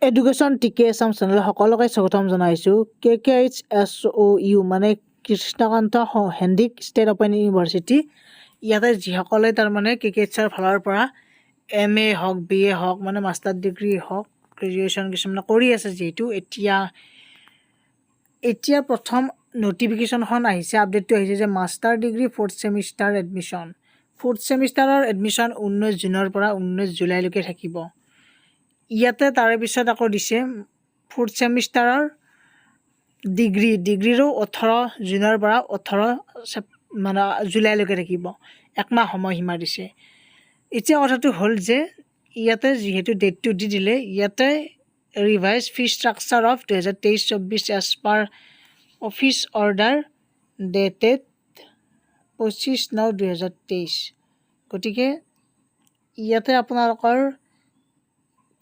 Education টিকে Assam channel সকলোকে স্বাগতম জনাইছোঁ। KKHSOU মানে Krishnakanta Handique state open university. ইয়াতে যিসকলে তাৰমানে KKHৰ ফালৰ পৰা MA হওক BA হওক মানে মাষ্টাৰ ডিগ্ৰী হওক গ্ৰেজুৱেশ্যন কিছুমানে কৰি আছে, যিহেতু এতিয়া প্ৰথম নটিফিকেশ্যনখন আহিছে, আপডেটটো আহিছে যে master degree 4th semester admission. 4th ছেমিষ্টাৰৰ এডমিশ্যন 19 জুনৰ পৰা 19 জুলাইলৈকে থাকিব। ইয়াতে তাৰে পিছত আকৌ দিছে 4th ছেমিষ্টাৰৰ ডিগ্ৰীৰো 18 জুনৰ পৰা 18 মানে জুলাইলৈকে থাকিব, একমাহ সময়সীমা দিছে। এতিয়া কথাটো হ'ল যে ইয়াতে যিহেতু ডেটটো দি দিলে, ইয়াতে revise fee structure of 2023-24 as per office order dated 25/9/2023। গতিকে ইয়াতে আপোনালোকৰ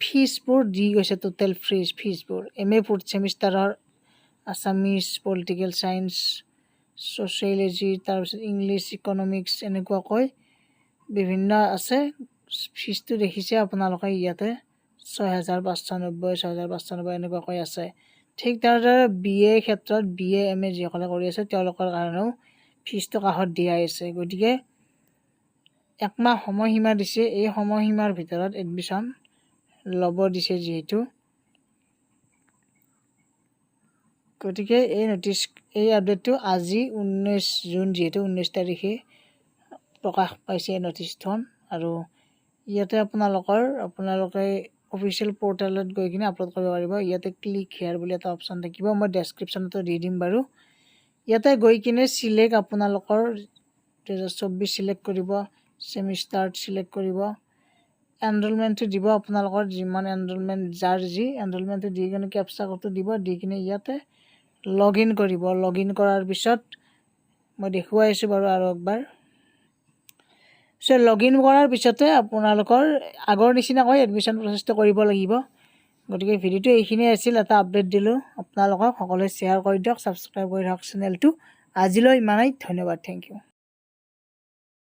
ফিজবোৰ দি গৈছে, টোটেল ফিজবোৰ MA 4th ছেমিষ্টাৰৰ আছামিজ, পলিটিকেল ছায়েন্স, ছ'চিয়লজি, তাৰপিছত ইংলিছ, ইকনমিক্স এনেকুৱাকৈ বিভিন্ন আছে। ফিজটো দেখিছে আপোনালোকে ইয়াতে 6,590, 6,590 এনেকুৱাকৈ আছে। ঠিক তেনেদৰে BA ক্ষেত্ৰত BA MA যিসকলে কৰি আছে তেওঁলোকৰ কাৰণেও ফিজটো কাষত দিয়াই আছে। গতিকে একমাহ সময়সীমা দিছে, এই সময়সীমাৰ ভিতৰত এডমিশ্যন ল'ব দিছে যিহেতু। গতিকে এই আপডেটটো আজি 19 জুন, যিহেতু 19 তাৰিখে প্ৰকাশ পাইছে এই নটিচখন। আৰু ইয়াতে আপোনালোকে অফিচিয়েল পৰ্টেলত গৈ কিনে আপলোড কৰিব পাৰিব। ইয়াতে ক্লিক হেয়াৰ বুলি এটা অপশ্যন থাকিব, মই ডেছক্ৰিপশ্যনতো দি দিম বাৰু। ইয়াতে গৈ কিনে চিলেক্ট আপোনালোকৰ 2024 চিলেক্ট কৰিব, ছেমিষ্টাৰত চিলেক্ট কৰিব, এনৰলমেণ্টটো দিব আপোনালোকৰ যিমান এনৰলমেণ্ট, যাৰ যি এনৰলমেণ্টটো দি কিনে কেপচা কোডটো দিব, দি কিনে ইয়াতে লগ ইন কৰিব। লগ ইন কৰাৰ পিছত মই দেখুৱাই আছোঁ বাৰু আৰু একবাৰ। লগ ইন কৰাৰ পিছতে আপোনালোকৰ আগৰ নিচিনাকৈ এডমিশ্যন প্ৰচেছটো কৰিব লাগিব। গতিকে ভিডিঅ'টো এইখিনিয়ে আছিল, এটা আপডেট দিলোঁ আপোনালোকক। সকলোৱে শ্বেয়াৰ কৰি দিয়ক, ছাবস্ক্ৰাইব কৰি দিয়ক চেনেলটো। আজিলৈ ইমানেই, ধন্যবাদ, থেংক ইউ।